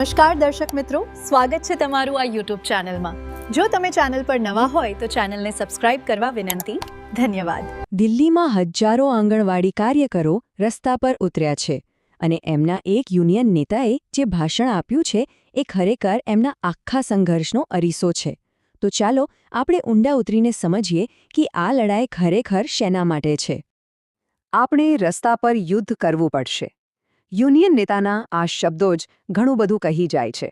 નમસ્કાર દર્શક મિત્રો, સ્વાગત છે તમારું આ યુટ્યુબ ચેનલમાં. જો તમે ચેનલ પર નવા હોય તો ચેનલને સબસ્ક્રાઇબ કરવા વિનંતી. ધન્યવાદ. દિલ્હીમાં હજારો આંગણવાડી કાર્યકરો રસ્તા પર ઉતર્યા છે અને એમના એક યુનિયન નેતાએ જે ભાષણ આપ્યું છે એ ખરેખર એમના આખા સંઘર્ષનો અરીસો છે. તો ચાલો આપણે ઊંડા ઉતરીને સમજીએ કે આ લડાઈ ખરેખર શેના માટે છે. આપણે રસ્તા પર યુદ્ધ કરવું પડશે. યુનિયન નેતાના આ શબ્દો જ ઘણું બધું કહી જાય છે.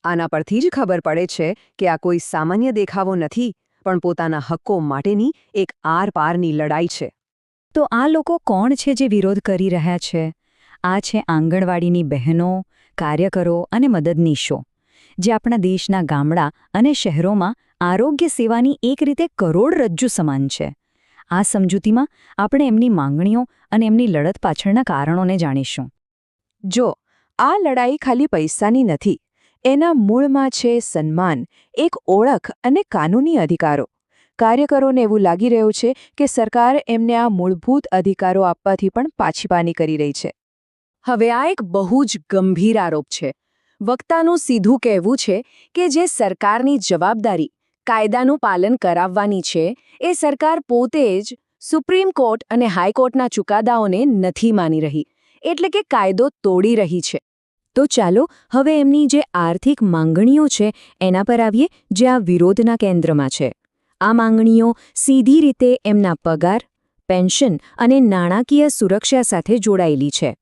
આના પરથી જ ખબર પડે છે કે આ કોઈ સામાન્ય દેખાવો નથી, પણ પોતાના હક્કો માટેની એક આર-પારની લડાઈ છે. તો આ લોકો કોણ છે જે વિરોધ કરી રહ્યા છે? આ છે આંગણવાડીની બહેનો, કાર્યકરો અને મદદનીશો, જે આપણા દેશના ગામડા અને શહેરોમાં આરોગ્ય સેવાની એક રીતે કરોડરજ્જુ સમાન છે. આ સમજૂતીમાં આપણે એમની માંગણીઓ અને એમની લડત પાછળના કારણોને જાણીશું. જો આ લડાઈ ખાલી પૈસાની નથી, એના મૂળમાં છે સન્માન, એક ઓળખ અને કાનૂની અધિકારો. કાર્યકરોને એવું લાગી રહ્યું છે કે સરકાર એમને આ મૂળભૂત અધિકારો આપવાથી પણ પાછીપાની કરી રહી છે. હવે આ એક બહુ જ ગંભીર આરોપ છે. વક્તાનું સીધું કહેવું છે કે જે સરકારની જવાબદારી કાયદાનું પાલન કરાવવાની છે, એ સરકાર પોતે જ સુપ્રીમ કોર્ટ અને હાઈકોર્ટના ચુકાદાઓને નથી માની રહી, એટલે કે કાયદો તોડી રહી છે. તો ચાલો હવે એમની જે આર્થિક માંગણીઓ છે એના પર આવીએ, જે આ વિરોધના કેન્દ્રમાં છે. આ માંગણીઓ સીધી રીતે એમના પગાર, પેન્શન અને નાણાકીય સુરક્ષા સાથે જોડાયેલી છે.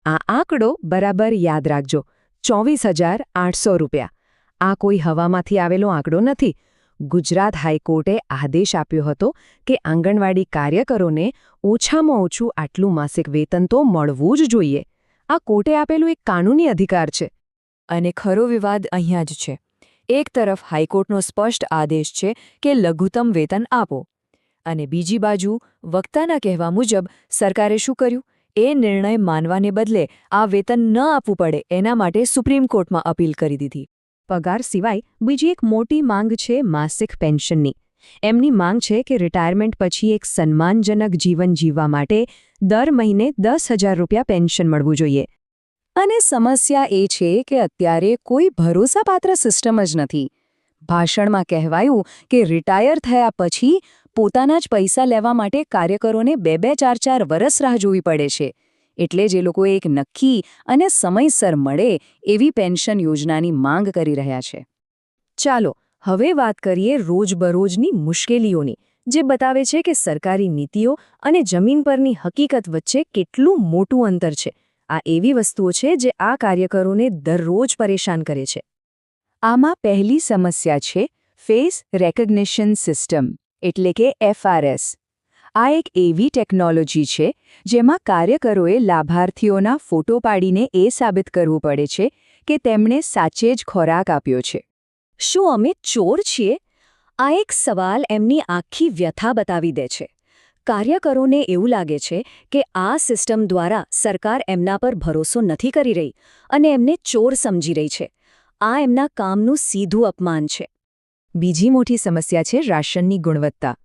આ આંકડો બરાબર યાદ રાખજો, 24,800 રૂપિયા. આ કોઈ હવામાંથી આવેલો આંકડો નથી. ગુજરાત હાઈકોર્ટે આદેશ આપ્યો હતો કે આંગણવાડી કાર્યકરોને ઓછામાં ઓછું આટલું માસિક વેતન તો મળવું જ જોઈએ. આ કોર્ટે આપેલું એક કાનૂની અધિકાર છે. અને ખરો વિવાદ અહીંયા જ છે. એક તરફ હાઈકોર્ટનો સ્પષ્ટ આદેશ છે કે લઘુત્તમ વેતન આપો, અને બીજી બાજુ વક્તાના કહેવા મુજબ સરકારે શું કર્યું? એ નિર્ણય માનવાને બદલે આ વેતન ન આપવું પડે એના માટે સુપ્રીમ કોર્ટમાં અપીલ કરી દીધી. પગાર સિવાય બીજી એક મોટી માંગ છે માસિક પેન્શનની. એમની માંગ છે કે રિટાયરમેન્ટ પછી એક સન્માનજનક જીવન જીવવા માટે દર મહિને 10,000 રૂપિયા પેન્શન મળવું જોઈએ. અને સમસ્યા એ છે કે અત્યારે કોઈ ભરોસાપાત્ર સિસ્ટમ જ નથી. ભાષણમાં કહેવાયું કે રિટાયર થયા પછી પોતાના જ પૈસા લેવા માટે કાર્યકરોને 2-2, 4-4 વર્ષ રાહ જોવી પડે છે. એટલે જે લોકો એક નક્કી અને સમયસર મળે એવી પેન્શન યોજનાની માંગ કરી રહ્યા છે. ચાલો હવે વાત કરીએ રોજબરોજની મુશ્કેલીઓની, જે બતાવે છે કે સરકારી નીતિઓ અને જમીન પરની હકીકત વચ્ચે કેટલું મોટું અંતર છે. આ એવી વસ્તુઓ છે જે આ કાર્યકરોને દરરોજ પરેશાન કરે છે. આમાં પહેલી સમસ્યા છે ફેસ રેકગ્નિશન સિસ્ટમ, એટલે કે FRS. આ એક એવી ટેકનોલોજી છે જેમાં કાર્યકરોએ લાભાર્થીઓના ફોટો પાડીને એ સાબિત કરવું પડે છે કે તેમણે સાચે જ ખોરાક આપ્યો છે. શું અમે ચોર છીએ? આ એક સવાલ એમની આખી વ્યથા બતાવી દે છે. કાર્યકરોને એવું લાગે છે કે આ સિસ્ટમ દ્વારા સરકાર એમના પર ભરોસો નથી કરી રહી અને એમને ચોર સમજી રહી છે. આ એમના કામનું સીધું અપમાન છે. બીજી મોટી સમસ્યા છે રાશનની ગુણવત્તા.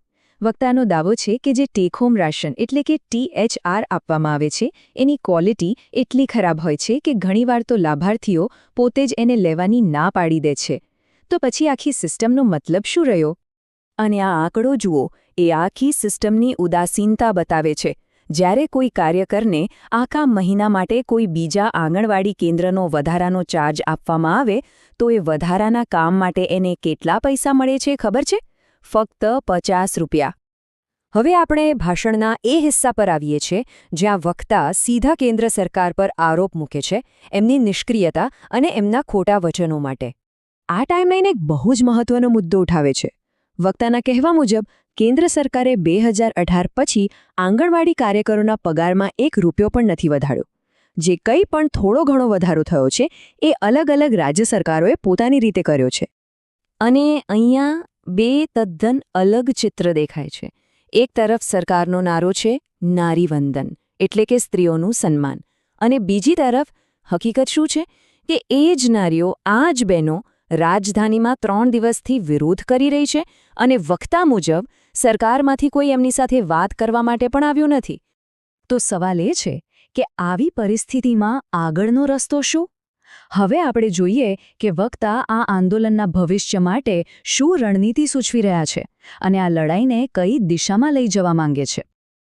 વક્તાનો દાવો છે કે જે ટેક હોમ રાશન એટલે કે THR આપવામાં આવે છે એની ક્વોલિટી એટલી ખરાબ હોય છે કે ઘણીવાર તો લાભાર્થીઓ પોતે જ એને લેવાની ના પાડી દે છે. તો પછી આખી સિસ્ટમનો મતલબ શું રહ્યો? અને આ આંકડો જુઓ, એ આખી સિસ્ટમની ઉદાસીનતા બતાવે છે. જ્યારે કોઈ કાર્યકરને આખા મહિના માટે કોઈ બીજા આંગણવાડી કેન્દ્રનો વધારાનો ચાર્જ આપવામાં આવે તો એ વધારાના કામ માટે એને કેટલા પૈસા મળે છે ખબર છે? ફક્ત 50 રૂપિયા. હવે આપણે ભાષણના એ હિસ્સા પર આવીએ છીએ જ્યાં વક્તા સીધા કેન્દ્ર સરકાર પર આરોપ મૂકે છે એમની નિષ્ક્રિયતા અને એમના ખોટા વચનો માટે. આ ટાઈમલાઈન એક બહુ જ મહત્વનો મુદ્દો ઉઠાવે છે. વક્તાના કહેવા મુજબ કેન્દ્ર સરકારે 2018 પછી આંગણવાડી કાર્યકરોના પગારમાં એક રૂપિયો પણ નથી વધાર્યો. જે કંઈ પણ થોડો ઘણો વધારો થયો છે એ અલગ અલગ રાજ્ય સરકારોએ પોતાની રીતે કર્યો છે. અને અહીંયા બે તદ્દન અલગ ચિત્ર દેખાય છે. એક તરફ સરકારનો નારો છે નારીવંદન, એટલે કે સ્ત્રીઓનું સન્માન, અને બીજી તરફ હકીકત શું છે કે એ જ નારીઓ, આ જ બહેનો રાજધાનીમાં 3 દિવસથી વિરોધ કરી રહી છે અને વક્તા મુજબ સરકારમાંથી કોઈ એમની સાથે વાત કરવા માટે પણ આવ્યું નથી. તો સવાલ એ છે કે આવી પરિસ્થિતિમાં આગળનો રસ્તો શું? હવે આપણે જોઈએ કે વક્તા આ આંદોલનના ભવિષ્ય માટે શું રણનીતિ સૂચવી રહ્યા છે અને આ લડાઈને કઈ દિશામાં લઈ જવા માંગે છે.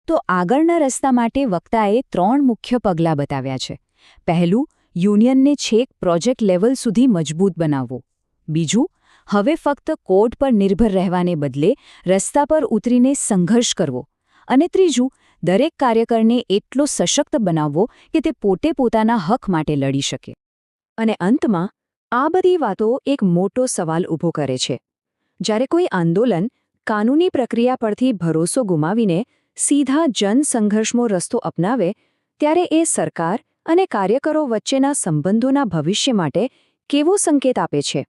તો આગળના રસ્તા માટે વક્તાએ 3 મુખ્ય પગલાં બતાવ્યા છે. પહેલું, યુનિયનને છેક પ્રોજેક્ટ લેવલ સુધી મજબૂત બનાવવું. બીજું, હવે ફક્ત કોડ પર નિર્ભર રહેવાને બદલે રસ્તા પર ઉતરીને સંઘર્ષ કરવો. અને ત્રીજું, દરેક કાર્યકરને એટલો સશક્ત બનાવવો કે તે પોતે પોતાના હક માટે લડી શકે. અને અંતમાં આ બધી વાતો એક મોટો સવાલ ઊભો કરે છે. જ્યારે કોઈ આંદોલન કાનૂની પ્રક્રિયા પરથી ભરોસો ગુમાવીને સીધા જનસંઘર્ષનો રસ્તો અપનાવે ત્યારે એ સરકાર અને કાર્યકરો વચ્ચેના સંબંધોના ભવિષ્ય માટે કેવો સંકેત આપે છે?